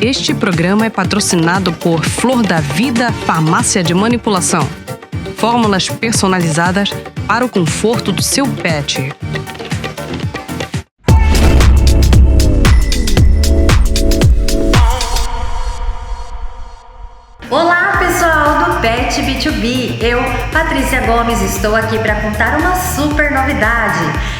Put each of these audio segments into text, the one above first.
Este programa é patrocinado por Flor da Vida Farmácia de Manipulação. Fórmulas personalizadas para o conforto do seu pet. Olá, pessoal do Pet B2B. Eu, Patrícia Gomes, estou aqui para contar uma super novidade.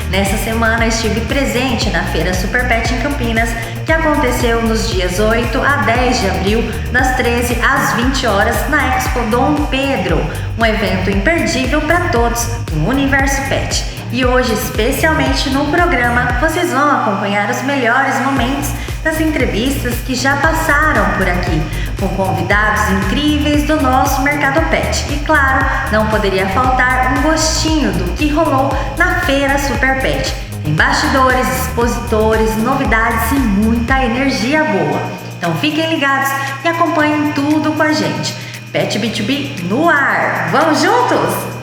Nessa semana estive presente na Feira Super Pet em Campinas, que aconteceu nos dias 8 a 10 de abril, das 13 às 20 horas, na Expo Dom Pedro, um evento imperdível para todos no universo pet. E hoje, especialmente no programa, vocês vão acompanhar os melhores momentos das entrevistas que já passaram por aqui, com convidados incríveis do nosso mercado pet. E claro, não poderia faltar um gostinho do que rolou na Feira Super Pet. Tem bastidores, expositores, novidades e muita energia boa. Então fiquem ligados e acompanhem tudo com a gente. Pet B2B no ar! Vamos juntos?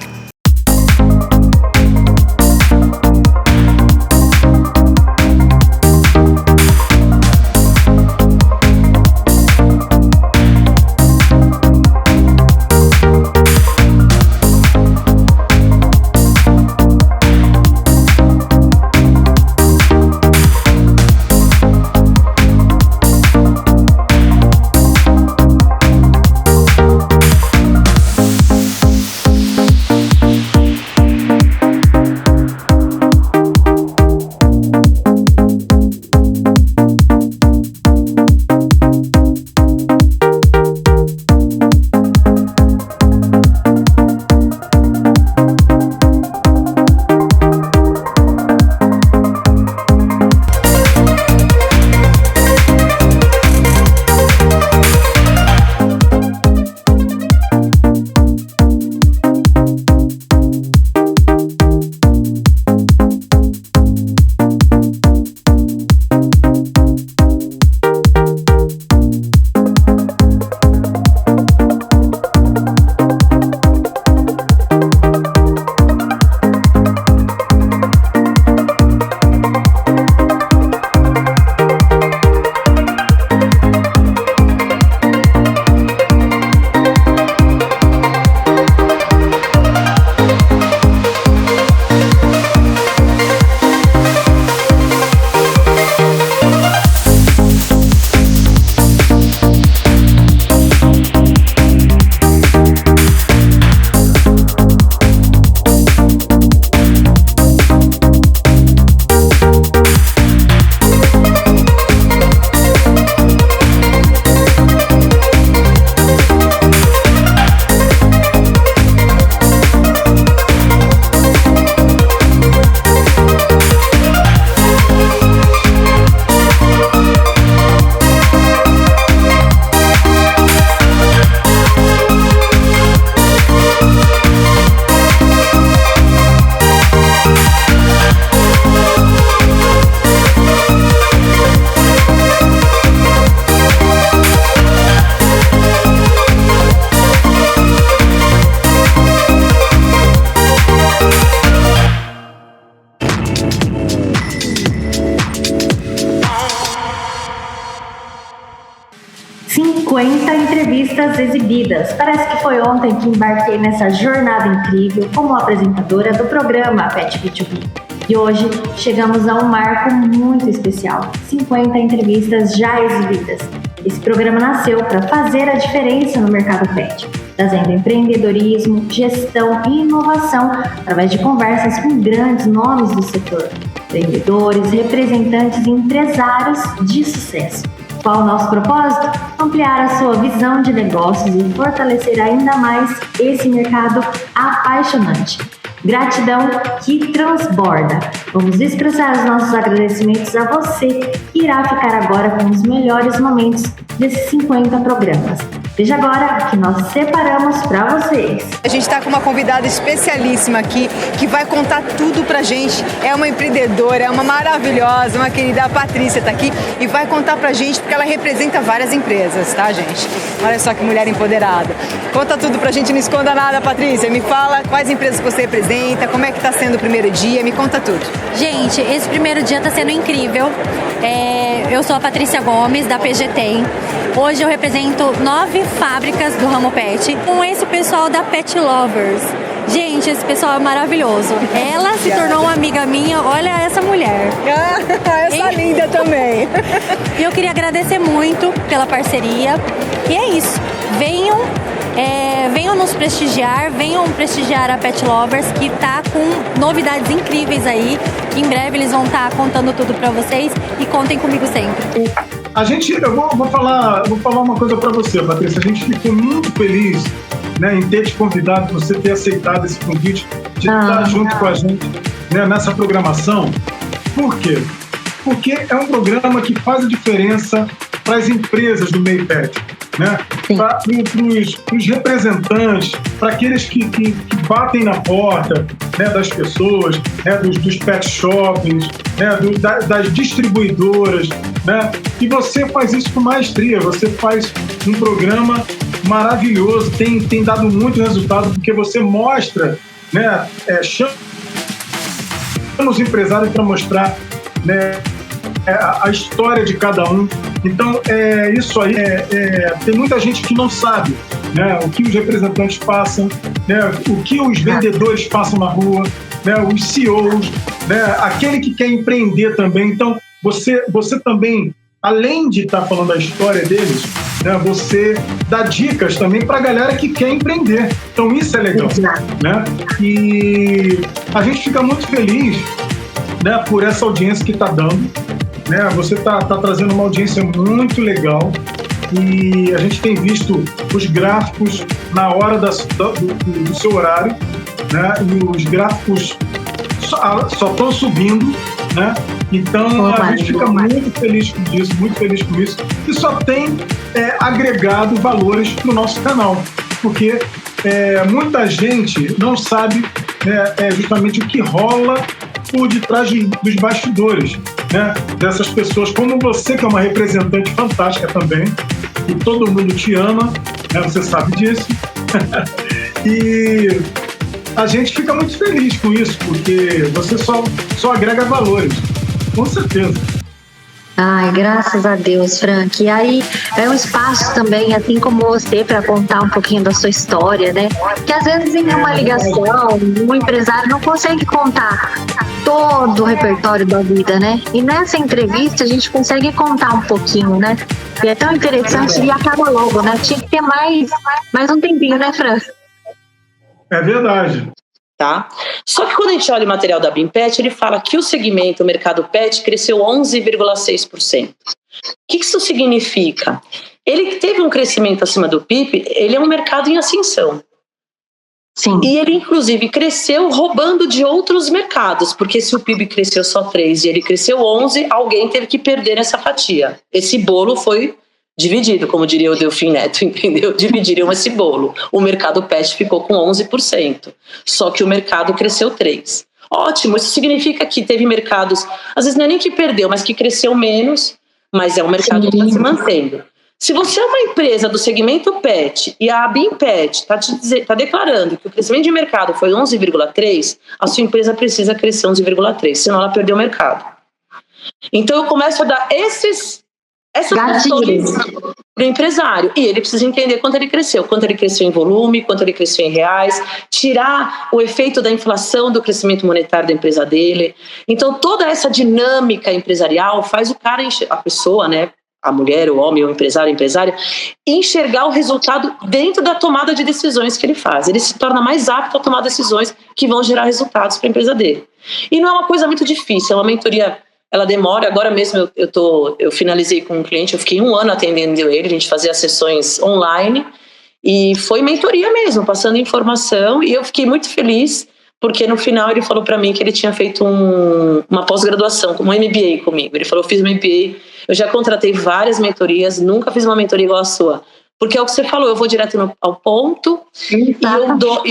Entrevistas exibidas. Parece que foi ontem que embarquei nessa jornada incrível como apresentadora do programa Pet B2B. E hoje chegamos a um marco muito especial, 50 entrevistas já exibidas. Esse programa nasceu para fazer a diferença no mercado pet, trazendo empreendedorismo, gestão e inovação através de conversas com grandes nomes do setor, empreendedores, representantes e empresários de sucesso. Qual o nosso propósito? Ampliar a sua visão de negócios e fortalecer ainda mais esse mercado apaixonante. Gratidão que transborda. Vamos expressar os nossos agradecimentos a você que irá ficar agora com os melhores momentos desses 50 programas. Veja agora o que nós separamos para vocês. A gente está com uma convidada especialíssima aqui, que vai contar tudo pra gente. É uma empreendedora, é uma maravilhosa, uma querida, a Patrícia está aqui e vai contar pra gente, porque ela representa várias empresas, tá, gente? Olha só que mulher empoderada. Conta tudo pra gente, não esconda nada, Patrícia. Me fala quais empresas que você representa, como é que tá sendo o primeiro dia, me conta tudo. Gente, esse primeiro dia está sendo incrível. Eu sou a Patrícia Gomes, da PGTEM. Hoje eu represento 9 fábricas do ramo pet com esse pessoal da Pet Lovers. Gente, esse pessoal é maravilhoso. Ela se tornou uma amiga minha, olha essa mulher. Essa linda também. E eu queria agradecer muito pela parceria. E é isso, venham nos prestigiar, venham prestigiar a Pet Lovers, que tá com novidades incríveis aí. Em breve eles vão estar contando tudo pra vocês e contem comigo sempre. Eu vou falar uma coisa para você, Patrícia. A gente ficou muito feliz, né, em ter te convidado, você ter aceitado esse convite de estar junto com a gente, né, nessa programação. Por quê? Porque é um programa que faz a diferença para as empresas do meio pet, né? Para os representantes, para aqueles que batem na porta, né, das pessoas, né, dos pet shoppings, né, das distribuidoras, né? E você faz isso com maestria, você faz um programa maravilhoso, tem dado muito resultado, porque você mostra, né, chama os empresários para mostrar, né, a história de cada um. Então, isso aí, tem muita gente que não sabe, né, o que os representantes passam, né, o que os vendedores passam na rua, né, os CEOs, né, aquele que quer empreender também. Então, você também, além de estar falando a história deles, né, você dá dicas também para a galera que quer empreender. Então, isso é legal, né? E a gente fica muito feliz, né, por essa audiência que está dando. Né, você está trazendo uma audiência muito legal e a gente tem visto os gráficos na hora do seu horário, né, e os gráficos só estão subindo, né? Então a gente fica muito feliz com isso e só tem agregado valores para o nosso canal, porque muita gente não sabe, né, justamente o que rola por detrás dos bastidores, né, dessas pessoas como você, que é uma representante fantástica também, e todo mundo te ama, né, você sabe disso. E a gente fica muito feliz com isso, porque você só agrega valores, com certeza. Ai, graças a Deus, Frank. E aí é um espaço também, assim como você, para contar um pouquinho da sua história, né? Que às vezes em uma ligação, um empresário não consegue contar todo o repertório da vida, né? E nessa entrevista a gente consegue contar um pouquinho, né? E é tão interessante e acaba logo, né? Tinha que ter mais um tempinho, né, Frank? É verdade. Tá? Só que quando a gente olha o material da BIMPET, ele fala que o segmento, o mercado pet, cresceu 11,6%. O que isso significa? Ele teve um crescimento acima do PIB, ele é um mercado em ascensão. Sim. E ele, inclusive, cresceu roubando de outros mercados, porque se o PIB cresceu só 3 e ele cresceu 11, alguém teve que perder essa fatia. Esse bolo foi dividido, como diria o Delfim Neto, entendeu? Dividiram esse bolo. O mercado pet ficou com 11%, só que o mercado cresceu 3%. Ótimo, isso significa que teve mercados, às vezes não é nem que perdeu, mas que cresceu menos, mas é um mercado que está se mantendo. Se você é uma empresa do segmento pet e a BIMPET está declarando que o crescimento de mercado foi 11,3%, a sua empresa precisa crescer 11,3%, senão ela perdeu o mercado. Então eu começo a dar essas funções para o empresário, e ele precisa entender quanto ele cresceu em volume, quanto ele cresceu em reais, tirar o efeito da inflação do crescimento monetário da empresa dele. Então toda essa dinâmica empresarial faz o cara, a pessoa, né, a mulher, o homem, o empresário, a empresária, enxergar o resultado dentro da tomada de decisões que ele faz. Ele se torna mais apto a tomar decisões que vão gerar resultados para a empresa dele. E não é uma coisa muito difícil, é uma mentoria. Ela demora, agora mesmo eu finalizei com um cliente, eu fiquei 1 ano atendendo ele, a gente fazia sessões online e foi mentoria mesmo, passando informação, e eu fiquei muito feliz porque no final ele falou para mim que ele tinha feito uma pós-graduação, um MBA comigo. Ele falou, eu fiz um MBA, eu já contratei várias mentorias, nunca fiz uma mentoria igual a sua, Porque é o que você falou, eu vou direto ao ponto e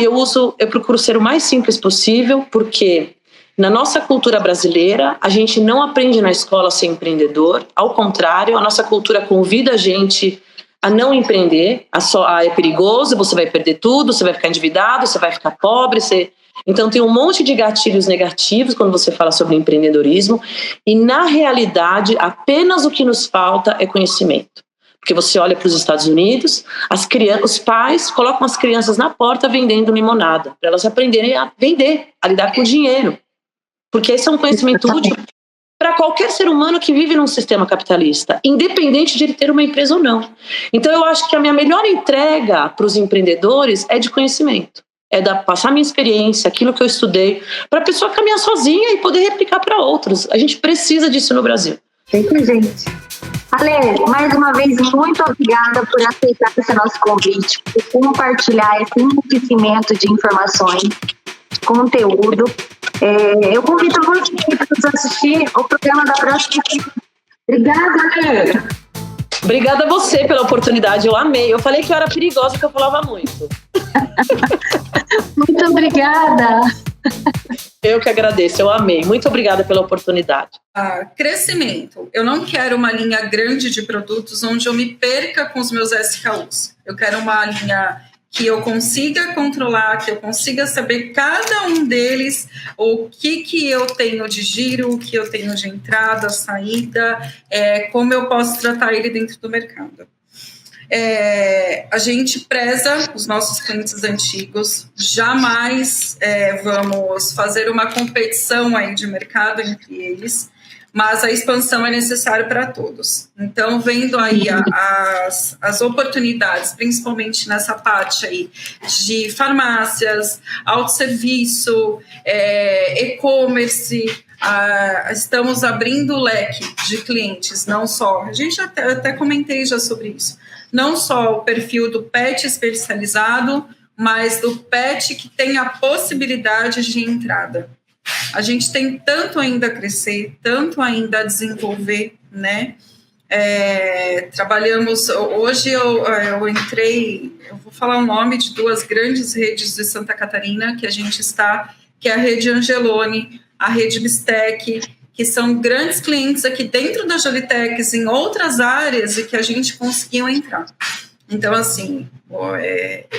eu procuro ser o mais simples possível, porque na nossa cultura brasileira, a gente não aprende na escola a ser empreendedor, ao contrário, a nossa cultura convida a gente a não empreender, é perigoso, você vai perder tudo, você vai ficar endividado, você vai ficar pobre, Então tem um monte de gatilhos negativos quando você fala sobre empreendedorismo, e na realidade, apenas o que nos falta é conhecimento. Porque você olha para os Estados Unidos, os pais colocam as crianças na porta vendendo limonada, para elas aprenderem a vender, a lidar com dinheiro. Porque esse é um conhecimento útil para qualquer ser humano que vive num sistema capitalista, independente de ele ter uma empresa ou não. Então eu acho que a minha melhor entrega para os empreendedores é de conhecimento. É passar minha experiência, aquilo que eu estudei, para a pessoa caminhar sozinha e poder replicar para outros. A gente precisa disso no Brasil. Gente. Ale, mais uma vez, muito obrigada por aceitar esse nosso convite, por compartilhar esse enriquecimento de informações, de conteúdo. Eu convido você para nos assistir o programa da próxima. Obrigada, Ale. Obrigada a você pela oportunidade, eu amei. Eu falei que eu era perigosa, que eu falava muito. Muito obrigada. Eu que agradeço, eu amei. Muito obrigada pela oportunidade. Crescimento. Eu não quero uma linha grande de produtos onde eu me perca com os meus SKUs. Eu quero uma linha que eu consiga controlar, que eu consiga saber cada um deles, o que eu tenho de giro, o que eu tenho de entrada, saída, como eu posso tratar ele dentro do mercado. A gente preza os nossos clientes antigos, jamais vamos fazer uma competição aí de mercado entre eles, mas a expansão é necessária para todos. Então, vendo aí as oportunidades, principalmente nessa parte aí de farmácias, autosserviço, e-commerce, estamos abrindo o leque de clientes, não só, a gente até comentei já sobre isso, não só o perfil do pet especializado, mas do pet que tem a possibilidade de entrada. A gente tem tanto ainda a crescer, tanto ainda a desenvolver, né? Trabalhamos, hoje eu entrei, eu vou falar o nome de duas grandes redes de Santa Catarina que a gente está, que é a rede Angeloni, a rede Bistec, que são grandes clientes aqui dentro da Jolitex, em outras áreas, e que a gente conseguiu entrar. Então, assim,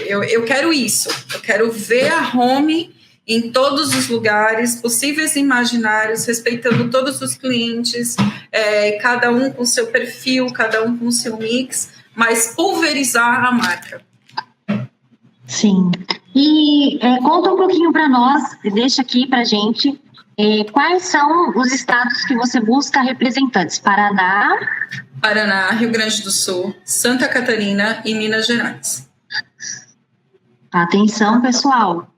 eu quero isso, eu quero ver a Home em todos os lugares possíveis e imaginários, respeitando todos os clientes, cada um com seu perfil, cada um com seu mix, mas pulverizar a marca. Sim. E conta um pouquinho para nós, deixa aqui para a gente, quais são os estados que você busca representantes? Paraná, Rio Grande do Sul, Santa Catarina e Minas Gerais. Atenção, pessoal.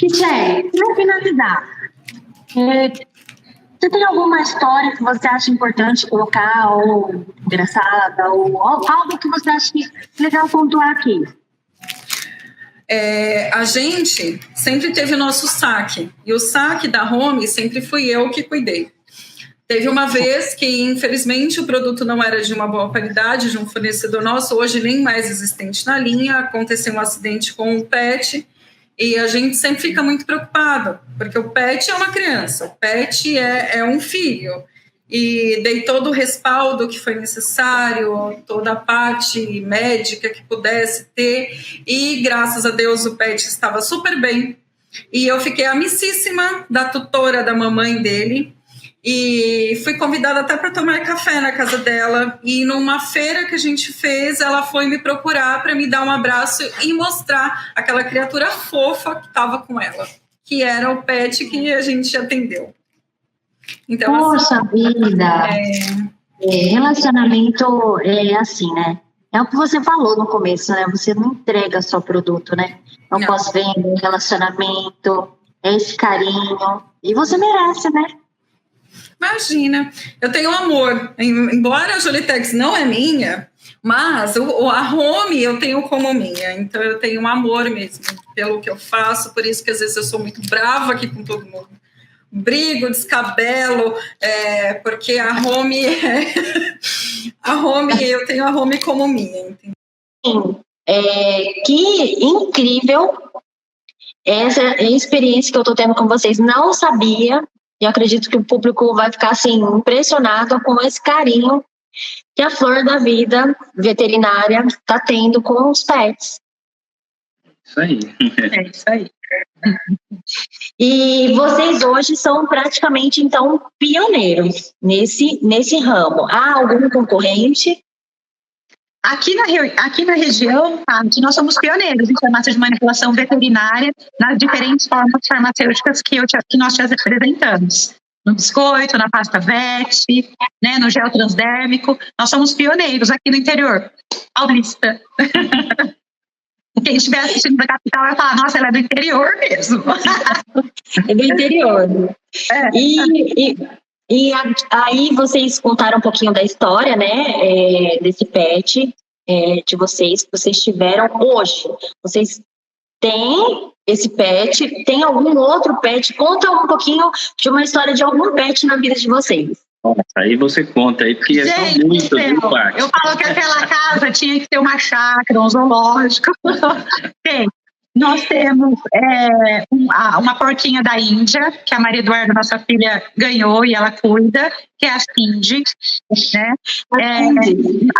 Richelle, para finalizar, você tem alguma história que você acha importante colocar, ou engraçada, ou algo que você acha legal pontuar aqui? A gente sempre teve o nosso saque, e o saque da Home sempre fui eu que cuidei. Teve uma vez que, infelizmente, o produto não era de uma boa qualidade, de um fornecedor nosso, hoje nem mais existente na linha, aconteceu um acidente com o pet, e a gente sempre fica muito preocupado, porque o pet é uma criança, o pet é um filho, e dei todo o respaldo que foi necessário, toda a parte médica que pudesse ter, e graças a Deus o pet estava super bem, e eu fiquei amicíssima da tutora da mamãe dele, e fui convidada até para tomar café na casa dela, e numa feira que a gente fez, ela foi me procurar para me dar um abraço e mostrar aquela criatura fofa que estava com ela, que era o pet que a gente atendeu. Então, poxa vida! Relacionamento é assim, né? É o que você falou no começo, né? Você não entrega só produto, né? Não posso vender relacionamento, esse carinho, e você merece, né? Imagina, eu tenho amor, embora a Jolitex não é minha, mas a Home eu tenho como minha, então eu tenho um amor mesmo pelo que eu faço, por isso que às vezes eu sou muito brava aqui com todo mundo, brigo, descabelo, porque a Home eu tenho a home como minha, entendeu? Sim. Que incrível essa experiência que eu tô tendo com vocês. Não sabia, e eu acredito que o público vai ficar assim impressionado com esse carinho que a Flor da Vida veterinária está tendo com os pets. Isso aí. É isso aí. E vocês hoje são praticamente, então, pioneiros nesse ramo. Há algum concorrente? Aqui na região, nós somos pioneiros em farmácia de manipulação veterinária nas diferentes formas farmacêuticas que nós te apresentamos. No biscoito, na pasta VET, né, no gel transdérmico. Nós somos pioneiros aqui no interior paulista. Quem estiver assistindo da capital vai falar, nossa, ela é do interior mesmo. É do interior. E aí vocês contaram um pouquinho da história, né, desse pet, de vocês, que vocês tiveram hoje. Vocês têm esse pet, tem algum outro pet? Conta um pouquinho de uma história de algum pet na vida de vocês. Nossa, aí você conta aí, porque Gente, são muitos, viu, Paty? eu falo que aquela casa tinha que ter uma chácara, um zoológico. Tem. Nós temos uma porquinha da Índia, que a Maria Eduarda, nossa filha, ganhou e ela cuida, que é a Cindy, né?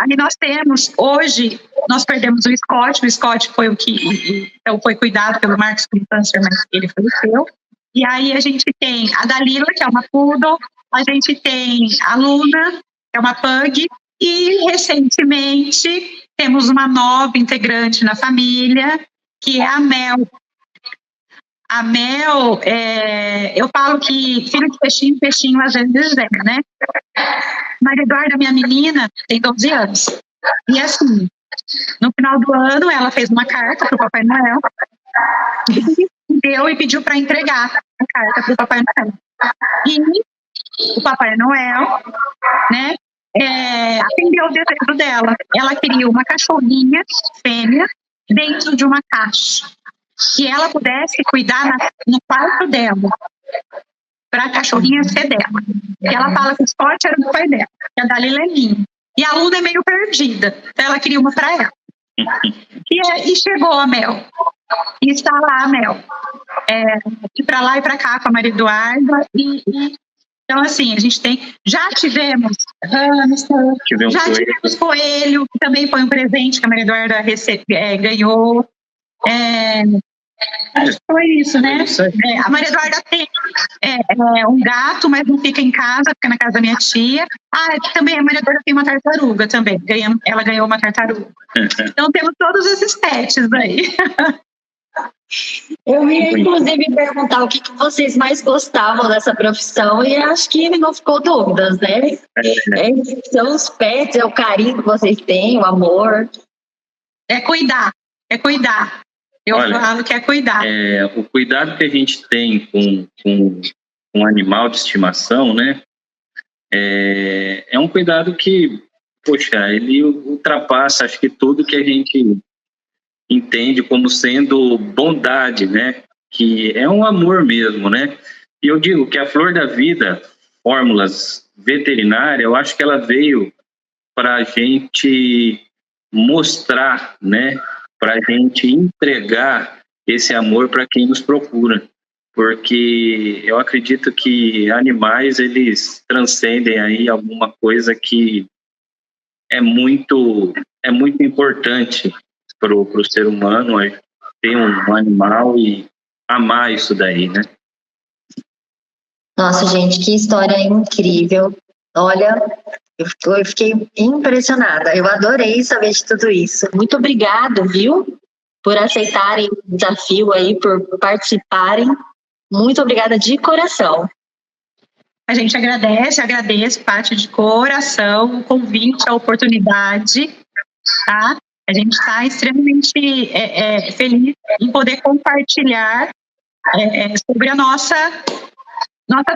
Ali nós temos, hoje, nós perdemos o Scott foi foi cuidado pelo Marcos com câncer, mas ele faleceu. E aí a gente tem a Dalila, que é uma poodle, a gente tem a Luna, que é uma pug, e recentemente temos uma nova integrante na família, que é a Mel. A Mel, eu falo que filho de peixinho, peixinho às vezes desenha, né? Maria Eduarda, minha menina, tem 12 anos. E assim, no final do ano, ela fez uma carta para o Papai Noel, e pediu para entregar a carta para o Papai Noel. E o Papai Noel, né, atendeu o desejo dela. Ela queria uma cachorrinha fêmea dentro de uma caixa, que ela pudesse cuidar no quarto dela, para a cachorrinha ser dela. E ela fala que o Scott era do pai dela, que a Dalila é minha. E a Luna é meio perdida, então ela queria uma para ela. E chegou a Mel. E está lá a Mel. De para lá e para cá com a Maria Eduarda. Então, assim, a gente já tivemos hamster, tivemos coelho, que também foi um presente que a Maria Eduarda ganhou. Foi isso, né? A Maria Eduarda tem um gato, mas não fica em casa, fica na casa da minha tia. Também a Maria Eduarda tem uma tartaruga também. Ela ganhou uma tartaruga. Então temos todos esses pets aí. Eu ia, inclusive, perguntar o que vocês mais gostavam dessa profissão e acho que não ficou dúvidas, né? São os pets, é o carinho que vocês têm, o amor. É cuidar. Eu falo que é cuidar. O cuidado que a gente tem com um animal de estimação, né? É um cuidado que, poxa, ele ultrapassa, acho que tudo que a gente entende como sendo bondade, né? Que é um amor mesmo, né? E eu digo que a Flor da Vida, fórmulas veterinárias, eu acho que ela veio para a gente mostrar, né? Para a gente entregar esse amor para quem nos procura. Porque eu acredito que animais, eles transcendem aí alguma coisa que é muito importante para o ser humano, ter um animal e amar isso daí, né? Nossa, gente, que história incrível. Olha, eu fiquei impressionada. Eu adorei saber de tudo isso. Muito obrigado, viu? Por aceitarem o desafio aí, por participarem. Muito obrigada de coração. A gente agradeço, Paty, de coração, o convite, a oportunidade, tá? A gente está extremamente feliz em poder compartilhar sobre a nossa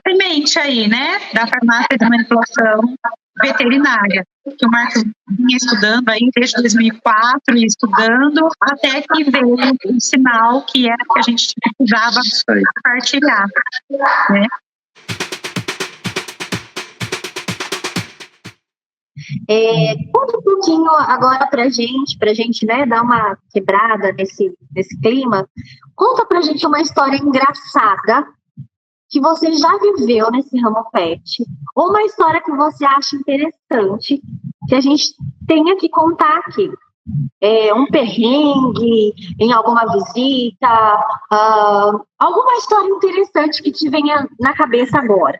semente aí, né? Da farmácia de manipulação veterinária, que o Marcos vinha estudando aí desde 2004, estudando, até que veio o sinal que era que a gente precisava compartilhar, né? Conta um pouquinho agora pra gente, né, dar uma quebrada nesse clima. Conta pra gente uma história engraçada que você já viveu nesse ramo pet, ou uma história que você acha interessante que a gente tenha que contar aqui. Um perrengue em alguma visita, alguma história interessante que te venha na cabeça agora.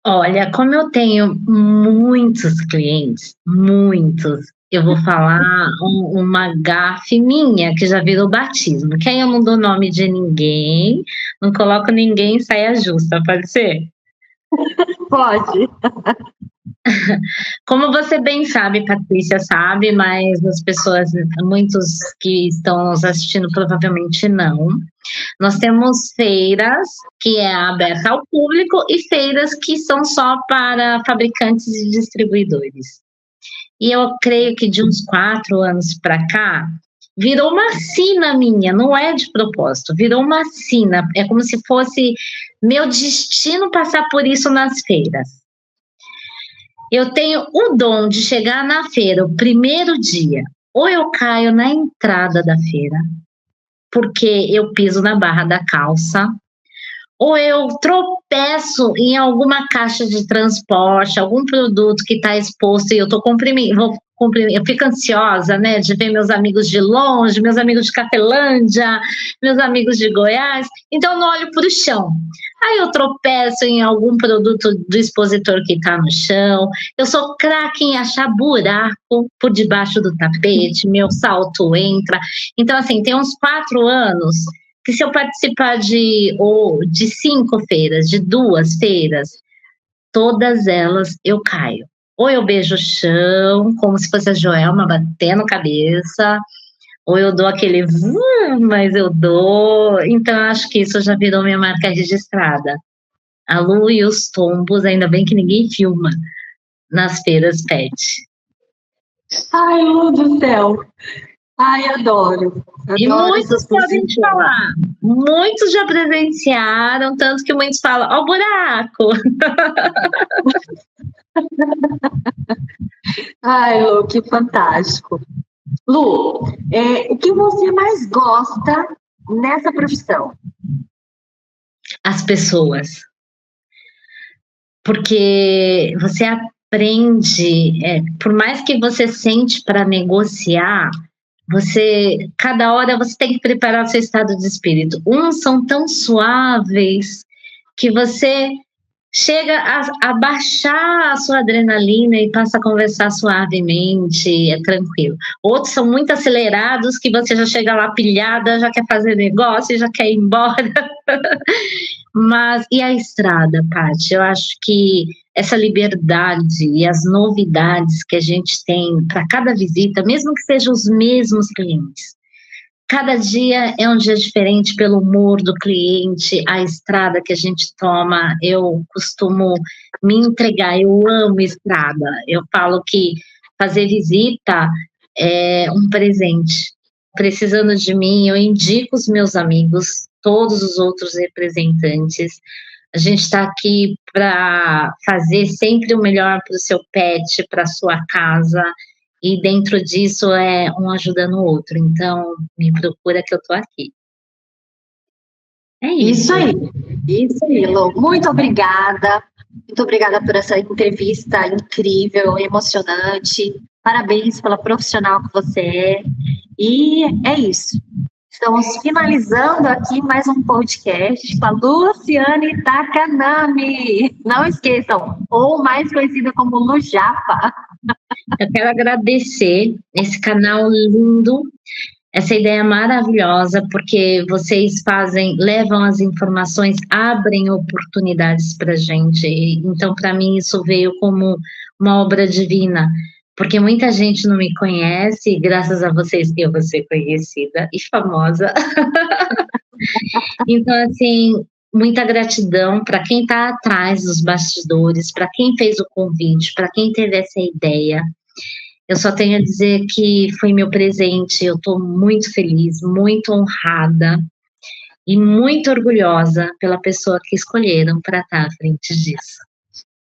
Olha, como eu tenho muitos clientes, eu vou falar uma gafe minha, que já virou batismo, que aí eu não dou nome de ninguém, não coloco ninguém em saia justa, pode ser? Pode. Como você bem sabe, Patrícia sabe, mas as pessoas, muitos que estão nos assistindo provavelmente não. Nós temos feiras que é aberta ao público e feiras que são só para fabricantes e distribuidores. E eu creio que de uns 4 anos para cá, virou uma sina minha, não é de propósito, virou uma sina. É como se fosse meu destino passar por isso nas feiras. Eu tenho o dom de chegar na feira o primeiro dia, ou eu caio na entrada da feira, porque eu piso na barra da calça, ou eu tropeço em alguma caixa de transporte, algum produto que está exposto e eu estou eu fico ansiosa, né, de ver meus amigos de longe, meus amigos de Cafelândia, meus amigos de Goiás, então eu não olho para o chão. Aí eu tropeço em algum produto do expositor que está no chão, eu sou craque em achar buraco por debaixo do tapete, meu salto entra. Então, assim, tem uns 4 anos que se eu participar de 5 feiras, de 2 feiras, todas elas eu caio. Ou eu beijo o chão, como se fosse a Joelma batendo cabeça, ou eu dou aquele mas eu dou. Então, acho que isso já virou minha marca registrada. A Lu e os tombos, ainda bem que ninguém filma nas feiras pet. Ai, Lu do céu! Ai, adoro. E muitos podem te falar. Muitos já presenciaram, tanto que muitos falam, ó o buraco! Ai, Lu, que fantástico. Lu, o que você mais gosta nessa profissão? As pessoas. Porque você aprende, por mais que você sente para negociar, cada hora você tem que preparar o seu estado de espírito. Uns são tão suaves que você chega a baixar a sua adrenalina e passa a conversar suavemente, é tranquilo. Outros são muito acelerados, que você já chega lá pilhada, já quer fazer negócio, já quer ir embora. Mas, e a estrada, Paty? Eu acho que essa liberdade e as novidades que a gente tem para cada visita, mesmo que sejam os mesmos clientes, cada dia é um dia diferente pelo humor do cliente, a estrada que a gente toma. Eu costumo me entregar, eu amo estrada. Eu falo que fazer visita é um presente. Precisando de mim, eu indico os meus amigos, todos os outros representantes. A gente está aqui para fazer sempre o melhor para o seu pet, para a sua casa. E dentro disso é um ajudando o outro. Então, me procura que eu tô aqui. É isso. Isso aí, Lu. Muito obrigada. Muito obrigada por essa entrevista incrível, emocionante. Parabéns pela profissional que você é. E é isso. Estamos finalizando aqui mais um podcast com a Luciane Takanami. Não esqueçam, ou mais conhecida como Lu Japa. Eu quero agradecer esse canal lindo, essa ideia maravilhosa, porque vocês levam as informações, abrem oportunidades para a gente. Então, para mim, isso veio como uma obra divina, porque muita gente não me conhece, e graças a vocês eu vou ser conhecida e famosa. Então, assim, muita gratidão para quem está atrás dos bastidores, para quem fez o convite, para quem teve essa ideia. Eu só tenho a dizer que foi meu presente, eu estou muito feliz, muito honrada e muito orgulhosa pela pessoa que escolheram para estar à frente disso.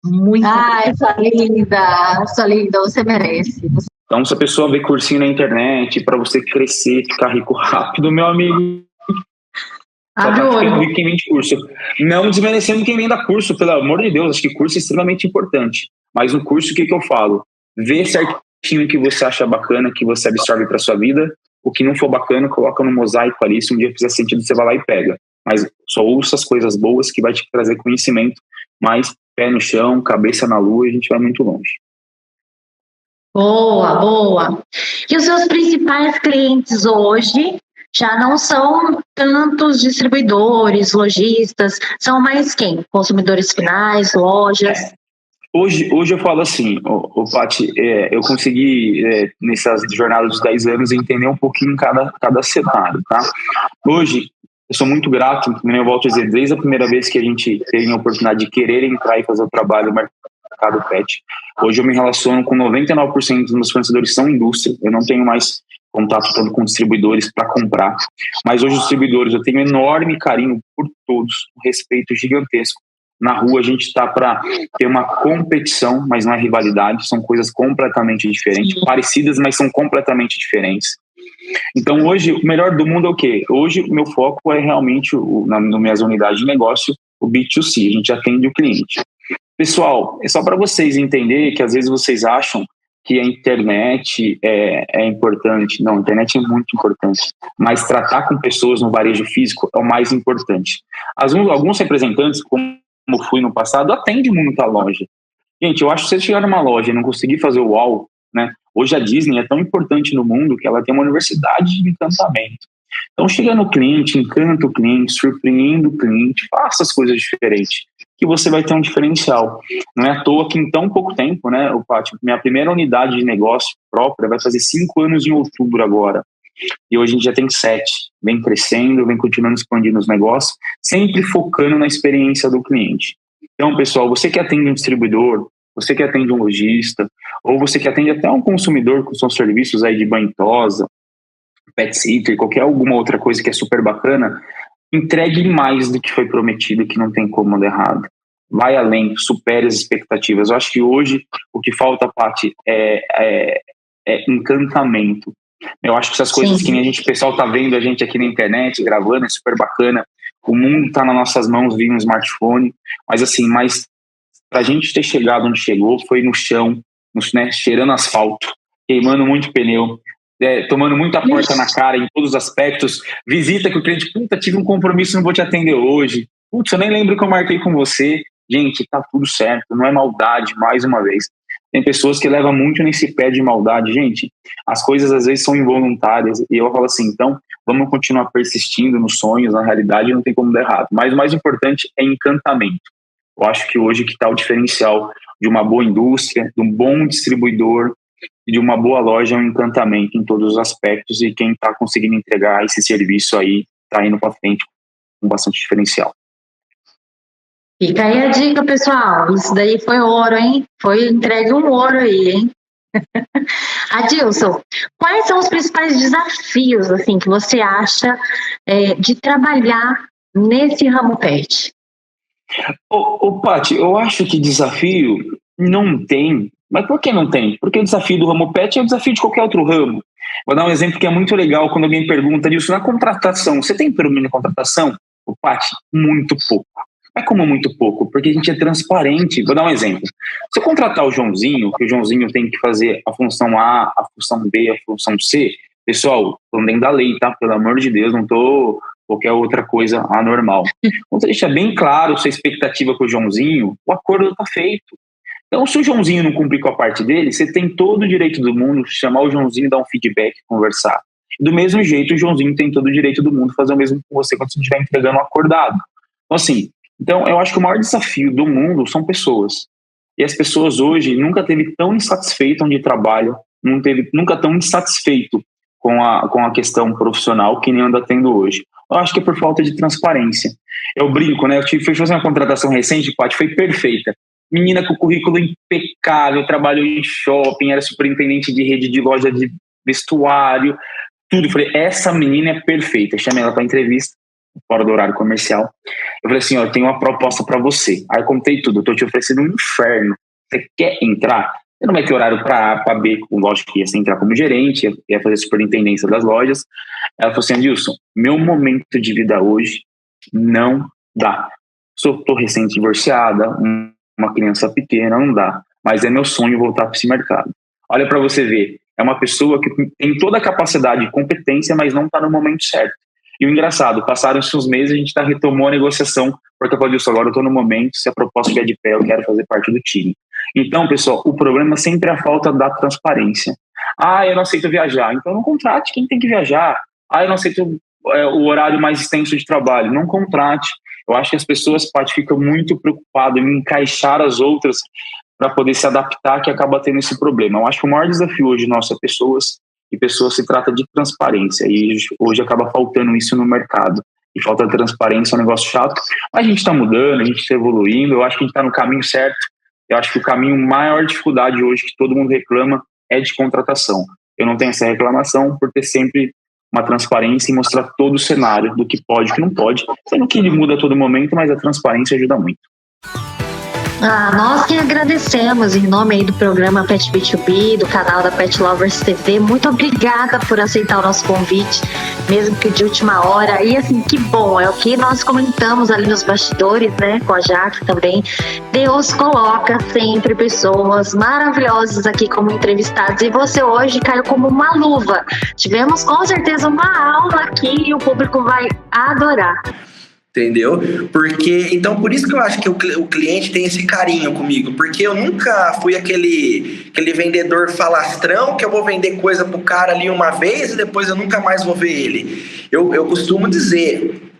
Muito. Ai, sua linda, você merece. Então, se a pessoa vê cursinho na internet para você crescer, ficar rico rápido, meu amigo, abre o olho. Quem vende curso. Não desmerecendo quem venda curso, pelo amor de Deus, acho que curso é extremamente importante. Mas no curso, o que eu falo? Vê certinho o que você acha bacana, que você absorve para sua vida. O que não for bacana, coloca no mosaico ali. Se um dia fizer sentido, você vai lá e pega. Mas só ouça as coisas boas que vai te trazer conhecimento. Mas pé no chão, cabeça na lua, e a gente vai muito longe. Boa. E os seus principais clientes hoje já não são tantos distribuidores, lojistas, são mais quem? Consumidores finais, lojas? Hoje eu falo assim, Paty, eu consegui, nessas jornadas de 10 anos, entender um pouquinho cada cenário, tá? Hoje, eu sou muito grato, eu volto a dizer, desde a primeira vez que a gente teve a oportunidade de querer entrar e fazer o trabalho no mercado pet. Hoje eu me relaciono com 99% dos meus fornecedores são indústria, eu não tenho mais contato tanto com distribuidores para comprar, mas hoje os distribuidores eu tenho enorme carinho por todos, um respeito gigantesco. Na rua a gente está para ter uma competição, mas não é rivalidade, são coisas completamente diferentes, parecidas, mas são completamente diferentes. Então hoje o melhor do mundo é o quê? Hoje o meu foco é realmente, nas minhas unidades de negócio, o B2C, a gente atende o cliente. Pessoal, é só para vocês entenderem que às vezes vocês acham que a internet é importante. Não, a internet é muito importante, mas tratar com pessoas no varejo físico é o mais importante. Alguns representantes, como fui no passado, atendem muito a loja. Gente, eu acho que se você chegar numa loja e não conseguir fazer o uau, né? Hoje a Disney é tão importante no mundo que ela tem uma universidade de encantamento. Então chega no cliente, encanta o cliente, surpreenda o cliente, faça as coisas diferentes, que você vai ter um diferencial. Não é à toa que em tão pouco tempo, né, Paty, minha primeira unidade de negócio própria vai fazer 5 anos em outubro agora. E hoje a gente já tem 7. Vem crescendo, vem continuando expandindo os negócios, sempre focando na experiência do cliente. Então, pessoal, você que atende um distribuidor, você que atende um lojista, ou você que atende até um consumidor com seus serviços aí de banho e tosa, pet sitter, alguma outra coisa que é super bacana, entregue mais do que foi prometido, que não tem como dar errado. Vai além, supere as expectativas. Eu acho que hoje o que falta, Paty, é encantamento. Eu acho que essas coisas que o pessoal tá vendo a gente aqui na internet, gravando, é super bacana. O mundo tá nas nossas mãos, via um smartphone. Mas pra gente ter chegado onde chegou, foi no chão, né, cheirando asfalto, queimando muito pneu, tomando muita porta na cara em todos os aspectos. Visita que o cliente, tive um compromisso, não vou te atender hoje. Eu nem lembro que eu marquei com você. Gente, tá tudo certo, não é maldade, mais uma vez. Tem pessoas que levam muito nesse pé de maldade. Gente, as coisas às vezes são involuntárias. E eu falo assim, então, vamos continuar persistindo nos sonhos, na realidade não tem como dar errado. Mas o mais importante é encantamento. Eu acho que hoje que está o diferencial de uma boa indústria, de um bom distribuidor e de uma boa loja é um encantamento em todos os aspectos, e quem está conseguindo entregar esse serviço aí está indo para frente com bastante diferencial. Fica aí a dica, pessoal. Isso daí foi ouro, hein? Foi entregue um ouro aí, hein? Adilson, quais são os principais desafios assim, que você acha de trabalhar nesse ramo pet? Paty, eu acho que desafio não tem. Mas por que não tem? Porque o desafio do ramo pet é o desafio de qualquer outro ramo. Vou dar um exemplo que é muito legal quando alguém pergunta disso. Na contratação, você tem problema na contratação? Paty, muito pouco. Mas como muito pouco? Porque a gente é transparente. Vou dar um exemplo. Se eu contratar o Joãozinho, que o Joãozinho tem que fazer a função A, a função B, a função C, pessoal, estou dentro da lei, tá? Pelo amor de Deus, não estou qualquer outra coisa anormal. Quando você deixa bem claro sua expectativa com o Joãozinho, o acordo está feito. Então, se o Joãozinho não cumprir com a parte dele, você tem todo o direito do mundo de chamar o Joãozinho, dar um feedback, conversar. Do mesmo jeito, o Joãozinho tem todo o direito do mundo fazer o mesmo com você quando você estiver entregando um acordado. Então, assim, eu acho que o maior desafio do mundo são pessoas. E as pessoas hoje nunca teve tão insatisfeitas onde trabalham, nunca tão insatisfeito com a questão profissional que nem anda tendo hoje. Eu acho que é por falta de transparência. Eu brinco, né? Fui fazer uma contratação recente, Paty, foi perfeita. Menina com currículo impecável, trabalhou em shopping, era superintendente de rede de loja de vestuário, tudo. Falei, essa menina é perfeita. Chamei ela para entrevista. fora do horário comercial. Eu falei assim, ó, eu tenho uma proposta para você. Aí eu contei tudo, eu tô te oferecendo um inferno. Você quer entrar? Você não vai ter horário para A, para B, lógico que ia entrar como gerente, ia fazer superintendência das lojas. Ela falou assim, Adilson, meu momento de vida hoje não dá. Tô recém-divorciada, uma criança pequena, não dá. Mas é meu sonho voltar para esse mercado. Olha para você ver, é uma pessoa que tem toda a capacidade e competência, mas não está no momento certo. E o engraçado, passaram-se uns meses, a gente retomou a negociação, porque eu falei, Adilson, agora eu estou no momento, se a proposta estiver de pé, eu quero fazer parte do time. Então, pessoal, o problema sempre é a falta da transparência. Ah, eu não aceito viajar. Então não contrate quem tem que viajar. Ah, eu não aceito o horário mais extenso de trabalho. Não contrate. Eu acho que as pessoas, Paty, ficam muito preocupadas em encaixar as outras para poder se adaptar, que acaba tendo esse problema. Eu acho que o maior desafio hoje nosso é pessoas, e pessoas se trata de transparência. E hoje acaba faltando isso no mercado. E falta de transparência é um negócio chato. Mas a gente está mudando, a gente está evoluindo. Eu acho que a gente está no caminho certo. Eu acho que o caminho, maior dificuldade hoje que todo mundo reclama é de contratação. Eu não tenho essa reclamação por ter sempre uma transparência e mostrar todo o cenário do que pode e que não pode, sendo que ele muda a todo momento, mas a transparência ajuda muito. Nós que agradecemos em nome aí do programa Pet B2B, do canal da Pet Lovers TV. Muito obrigada por aceitar o nosso convite, mesmo que de última hora. E assim, que bom, é o que nós comentamos ali nos bastidores, né, com a Jaque também. Deus coloca sempre pessoas maravilhosas aqui como entrevistados, e você hoje caiu como uma luva. Tivemos com certeza uma aula aqui e o público vai adorar. Entendeu? Porque, então, por isso que eu acho que o cliente tem esse carinho comigo, porque eu nunca fui aquele vendedor falastrão que eu vou vender coisa pro cara ali uma vez e depois eu nunca mais vou ver ele. Eu costumo dizer,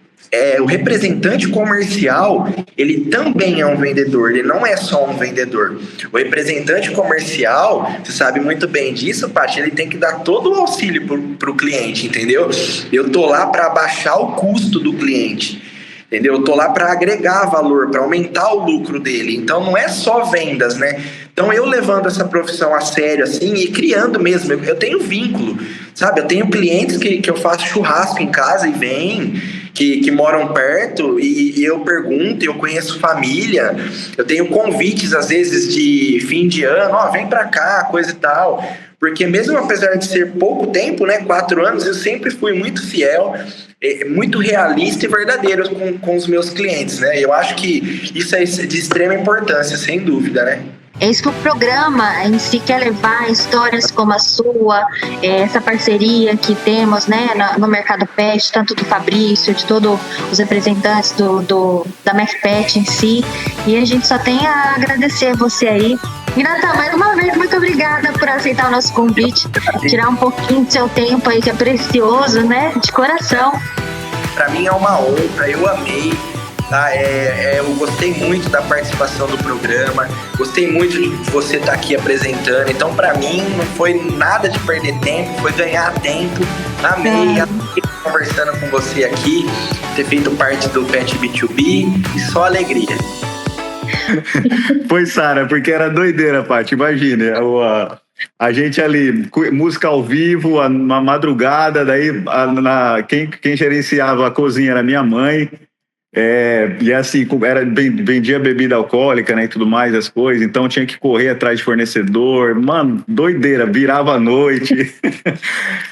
o representante comercial, ele também é um vendedor, ele não é só um vendedor. O representante comercial, você sabe muito bem disso, Paty, ele tem que dar todo o auxílio pro cliente, entendeu? Eu tô lá para abaixar o custo do cliente. Entendeu? Eu tô lá para agregar valor, para aumentar o lucro dele. Então não é só vendas, né? Então eu levando essa profissão a sério assim e criando mesmo, eu tenho vínculo, sabe? Eu tenho clientes que eu faço churrasco em casa e vêm, que moram perto e eu pergunto, eu conheço família, eu tenho convites às vezes de fim de ano, vem para cá, coisa e tal. Porque mesmo apesar de ser pouco tempo, né, 4 anos, eu sempre fui muito fiel, muito realista e verdadeiro com os meus clientes, né? Eu acho que isso é de extrema importância, sem dúvida, né? É isso que o programa em si quer levar, histórias como a sua, essa parceria que temos, né, no mercado pet, tanto do Fabrício, de todos os representantes da MFPet em si, e a gente só tem a agradecer você aí. E Natan, mais uma vez, muito obrigada por aceitar o nosso convite, tirar um pouquinho do seu tempo aí, que é precioso, né, de coração. Para mim é uma honra, eu amei. Tá? Eu gostei muito da participação do programa, gostei muito de você estar aqui apresentando. Então, para mim, não foi nada de perder tempo, foi ganhar tempo. Amei, conversando com você aqui, ter feito parte do Pet B2B e só alegria. Pois, Sara, porque era doideira, Paty. Imagina, a gente ali, música ao vivo, na madrugada, daí quem gerenciava a cozinha era minha mãe. E assim, vendia bebida alcoólica, né, e tudo mais, as coisas, então tinha que correr atrás de fornecedor, mano, doideira, virava a noite.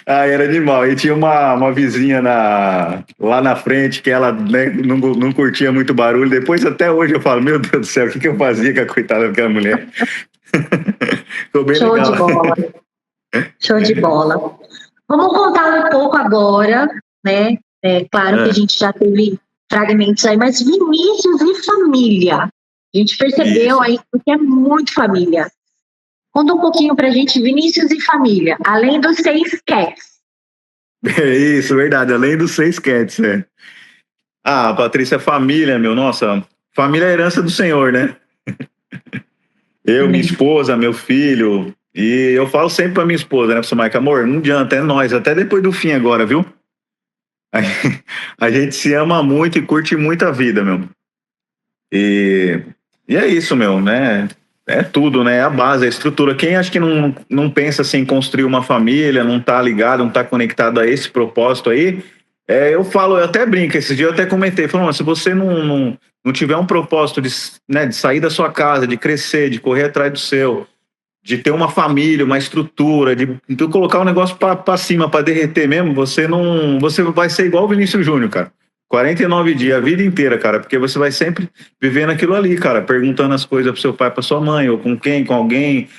Era animal. E tinha uma vizinha lá na frente que ela, né, não curtia muito barulho. Depois, até hoje, eu falo, meu Deus do céu, o que eu fazia com a coitada daquela mulher? Ficou bem Show legal. De bola. Show de bola. Vamos contar um pouco agora, né? Claro que a gente já teve fragmentos aí, mas Vinícius e família. A gente percebeu aí porque é muito família. Conta um pouquinho pra gente, Vinícius e família, além dos 6 cats. Isso, verdade, além dos 6 cats, Patrícia, família, nossa, família é a herança do Senhor, né? Eu, minha esposa, meu filho, e eu falo sempre pra minha esposa, né, professor Mike, amor, não adianta, é nós, até depois do fim agora, viu? A gente se ama muito e curte muito a vida, E é isso, né? É tudo, né? É a base, a estrutura. Quem acha que não pensa assim em construir uma família, não tá ligado, não tá conectado a esse propósito aí, eu até brinco, esse dia eu até comentei, falando, se você não tiver um propósito de sair da sua casa, de crescer, de correr atrás do seu, de ter uma família, uma estrutura, de colocar o negócio para cima, para derreter mesmo, você vai ser igual o Vinícius Júnior, cara. 49 dias, a vida inteira, cara, porque você vai sempre vivendo aquilo ali, cara, perguntando as coisas pro seu pai, pra sua mãe, ou com quem, com alguém,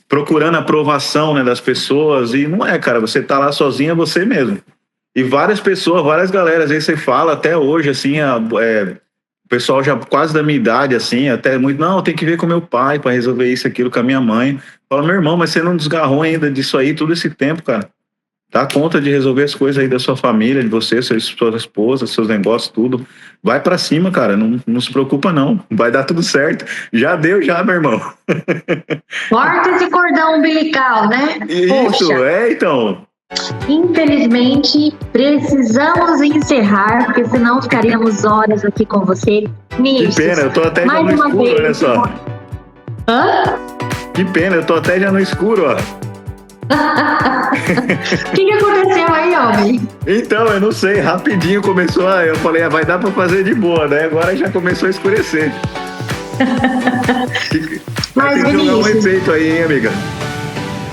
procurando a aprovação, né, das pessoas, e não é, cara, você tá lá sozinho, é você mesmo. E várias pessoas, várias galeras, às vezes você fala até hoje, assim, o pessoal já quase da minha idade, assim, até muito, não, tem que ver com meu pai para resolver isso, aquilo, com a minha mãe. Fala, meu irmão, mas você não desgarrou ainda disso aí todo esse tempo, cara. Dá conta de resolver as coisas aí da sua família, de você, sua esposa, seus negócios, tudo. Vai pra cima, cara, não se preocupa não, vai dar tudo certo. Já deu, meu irmão. Corta esse cordão umbilical, né? Isso, poxa. Então. Infelizmente, precisamos encerrar, porque senão ficaríamos horas aqui com você. Que pena, eu tô até já no escuro, olha só. Hã? Que pena, eu tô até já no escuro, ó. O que aconteceu aí, homem? Então, eu não sei, rapidinho começou eu falei, vai dar pra fazer de boa, né? Agora já começou a escurecer. Mas, tem que jogar um efeito aí, hein, amiga?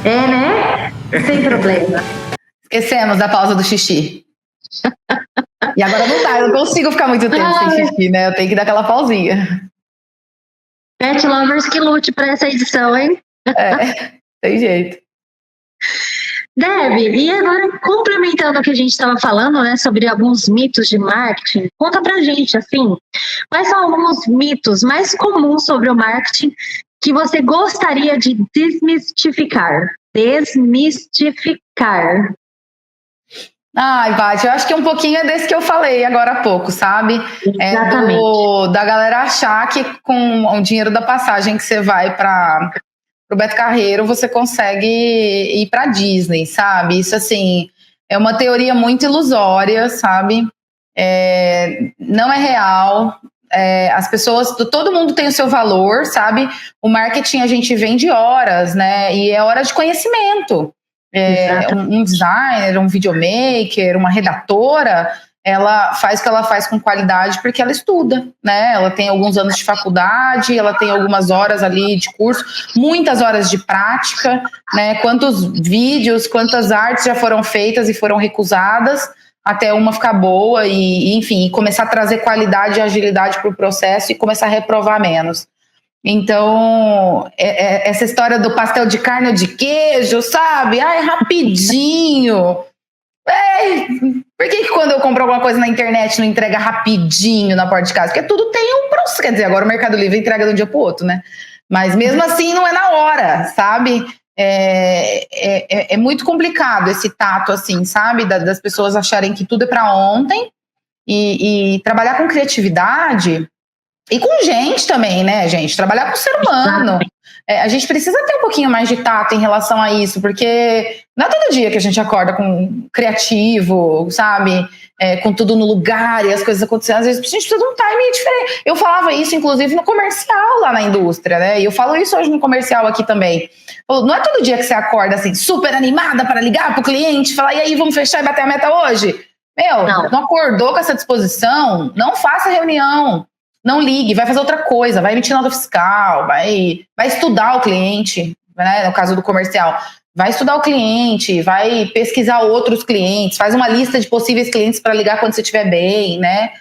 É, né? Sem problema. Esquecemos da pausa do xixi. E agora não dá, eu não consigo ficar muito tempo sem xixi, né? Eu tenho que dar aquela pausinha. Pet Lovers que lute pra essa edição, hein? Tem jeito. Deb, e agora complementando o que a gente estava falando, né, sobre alguns mitos de marketing, conta pra gente, assim, quais são alguns mitos mais comuns sobre o marketing que você gostaria de desmistificar? Ai, Paty, eu acho que um pouquinho desse que eu falei agora há pouco, sabe? Exatamente. Da galera achar que com o dinheiro da passagem que você vai para o Beto Carreiro, você consegue ir para Disney, sabe? Isso, assim, é uma teoria muito ilusória, sabe? Não é real. As pessoas, todo mundo tem o seu valor, sabe? O marketing a gente vende horas, né? E é hora de conhecimento. Um designer, um videomaker, uma redatora, ela faz o que ela faz com qualidade porque ela estuda, né? Ela tem alguns anos de faculdade, ela tem algumas horas ali de curso, muitas horas de prática, né? Quantos vídeos, quantas artes já foram feitas e foram recusadas até uma ficar boa e enfim, começar a trazer qualidade e agilidade para o processo e começar a reprovar menos. Então, essa história do pastel de carne ou de queijo, sabe? Rapidinho. Por que quando eu compro alguma coisa na internet não entrega rapidinho na porta de casa? Porque tudo tem um processo. Quer dizer, agora o Mercado Livre entrega de um dia pro outro, né? Mas mesmo assim não é na hora, sabe? É muito complicado esse tato, assim, sabe? Das pessoas acharem que tudo é para ontem e trabalhar com criatividade e com gente também, né, gente? Trabalhar com o ser humano. A gente precisa ter um pouquinho mais de tato em relação a isso, porque não é todo dia que a gente acorda com criativo, sabe? Com tudo no lugar e as coisas acontecendo. Às vezes a gente precisa de um timing diferente. Eu falava isso, inclusive, no comercial lá na indústria, né? E eu falo isso hoje no comercial aqui também. Não é todo dia que você acorda assim, super animada para ligar pro cliente, falar, e aí, vamos fechar e bater a meta hoje? Não acordou com essa disposição? Não faça reunião. Não ligue, vai fazer outra coisa, vai emitir nota fiscal, vai estudar o cliente, né, no caso do comercial, vai estudar o cliente, vai pesquisar outros clientes, faz uma lista de possíveis clientes para ligar quando você estiver bem, né?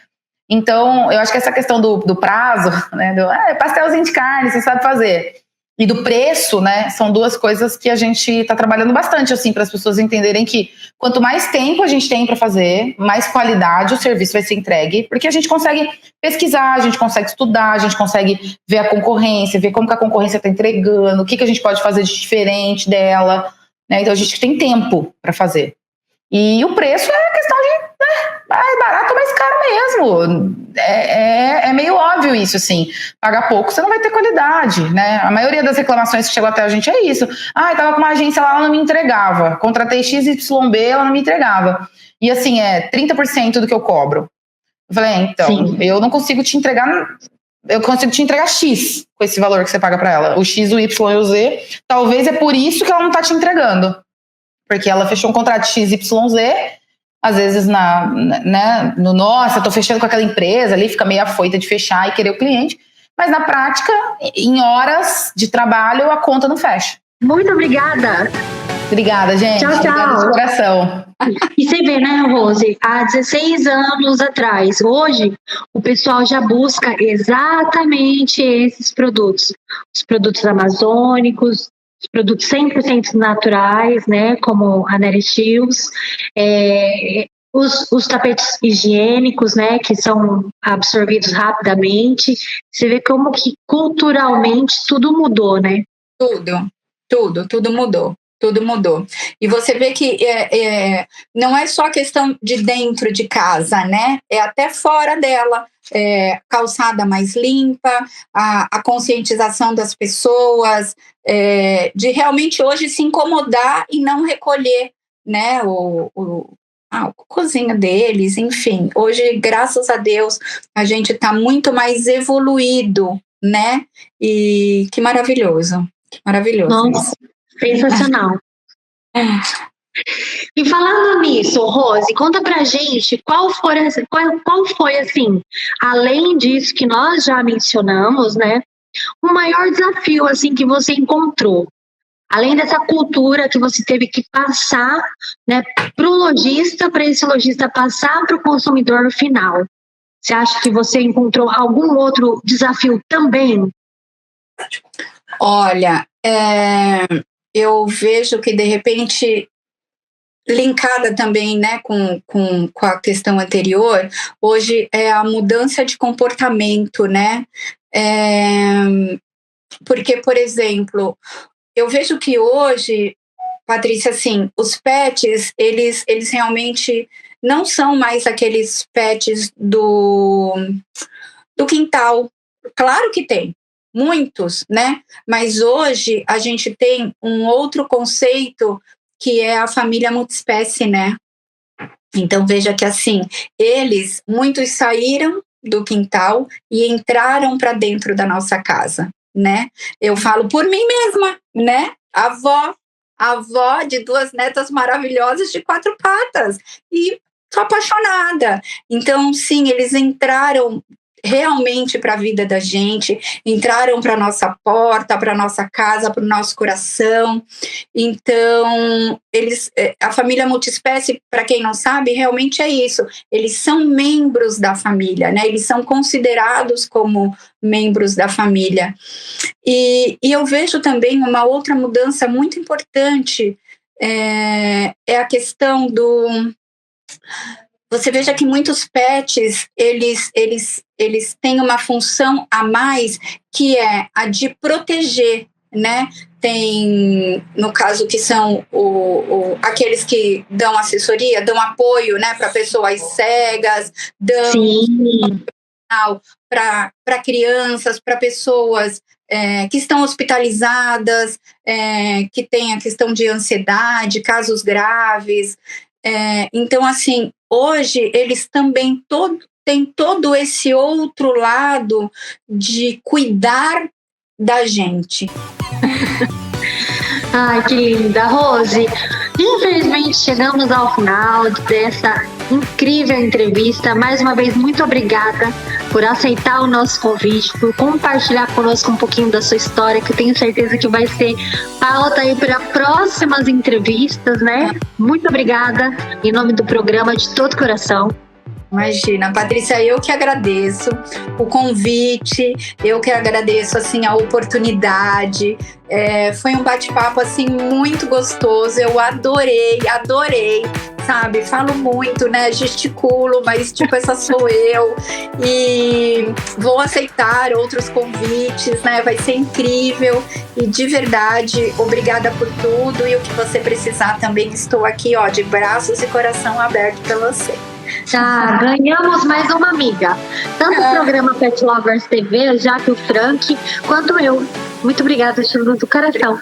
Então, eu acho que essa questão do prazo, né, pastelzinho de carne, você sabe fazer, e do preço, né, são duas coisas que a gente está trabalhando bastante, assim, para as pessoas entenderem que quanto mais tempo a gente tem para fazer, mais qualidade o serviço vai ser entregue, porque a gente consegue pesquisar, a gente consegue estudar, a gente consegue ver a concorrência, ver como que a concorrência está entregando, o que a gente pode fazer de diferente dela, né, então a gente tem tempo para fazer. E o preço é questão de mais barato ou mais caro mesmo. É meio óbvio isso, assim. Pagar pouco, você não vai ter qualidade, né? A maioria das reclamações que chegou até a gente é isso. Tava com uma agência lá, ela não me entregava. Contratei XYB, ela não me entregava. E assim, 30% do que eu cobro. Eu falei, então, sim, eu não consigo te entregar... Eu consigo te entregar X com esse valor que você paga pra ela. O X, o Y e o Z. Talvez é por isso que ela não tá te entregando. Porque ela fechou um contrato XYZ às vezes nossa, tô fechando com aquela empresa ali, fica meio afoita de fechar e querer o cliente, mas na prática, em horas de trabalho, a conta não fecha. Muito obrigada. Obrigada, gente. Tchau, tchau. Obrigada de coração. E você vê, né, Rose? Há 16 anos atrás, hoje, o pessoal já busca exatamente esses produtos. Os produtos amazônicos, os produtos 100% naturais, né, como a Nereshields, os tapetes higiênicos, né, que são absorvidos rapidamente. Você vê como que culturalmente tudo mudou, né? Tudo mudou. Tudo mudou. E você vê que não é só questão de dentro de casa, né? É até fora dela. Calçada mais limpa, a conscientização das pessoas, de realmente hoje se incomodar e não recolher, né? A cozinha deles, enfim. Hoje, graças a Deus, a gente está muito mais evoluído, né? E que maravilhoso. Maravilhoso. Nossa. Sensacional. E falando nisso, Rose, conta pra gente qual foi, assim, além disso que nós já mencionamos, né, o maior desafio, assim, que você encontrou, além dessa cultura que você teve que passar, né, pro lojista, para esse lojista passar pro consumidor final. Você acha que você encontrou algum outro desafio também? Olha, eu vejo que, de repente, linkada também, né, com a questão anterior, hoje é a mudança de comportamento, né? Porque, por exemplo, eu vejo que hoje, Patrícia, assim, os pets, eles realmente não são mais aqueles pets do quintal. Claro que tem. Muitos, né? Mas hoje a gente tem um outro conceito que é a família multiespécie, né? Então veja que assim, muitos saíram do quintal e entraram para dentro da nossa casa, né? Eu falo por mim mesma, né? Avó de 2 netas maravilhosas de 4 patas e sou apaixonada. Então, sim, eles entraram realmente para a vida da gente, entraram para a nossa porta, para a nossa casa, para o nosso coração. Então, a família multiespécie, para quem não sabe, realmente é isso. Eles são membros da família, né? Eles são considerados como membros da família. E eu vejo também uma outra mudança muito importante, é a questão do... Você veja que muitos pets, eles têm uma função a mais, que é a de proteger, né? Tem, no caso, que são aqueles que dão assessoria, dão apoio, né, para pessoas cegas, dão para crianças, para pessoas que estão hospitalizadas, que têm a questão de ansiedade, casos graves. Então, assim, hoje eles também têm todo esse outro lado de cuidar da gente. Ai, que linda, Rose. Infelizmente chegamos ao final dessa incrível entrevista. Mais uma vez, muito obrigada por aceitar o nosso convite, por compartilhar conosco um pouquinho da sua história, que eu tenho certeza que vai ser pauta aí para próximas entrevistas, né? Muito obrigada, em nome do programa, de todo coração. Imagina, Patrícia, eu que agradeço o convite, eu que agradeço, assim, a oportunidade. Foi um bate-papo, assim, muito gostoso, eu adorei, sabe? Falo muito, né? Gesticulo, mas, tipo, essa sou eu. E vou aceitar outros convites, né? Vai ser incrível. E, de verdade, obrigada por tudo. E o que você precisar também, estou aqui, ó, de braços e coração aberto para você. Já ganhamos mais uma amiga. Tanto o programa Pet Lovers TV, já que o Frank, quanto eu. Muito obrigada, Chilo do coração.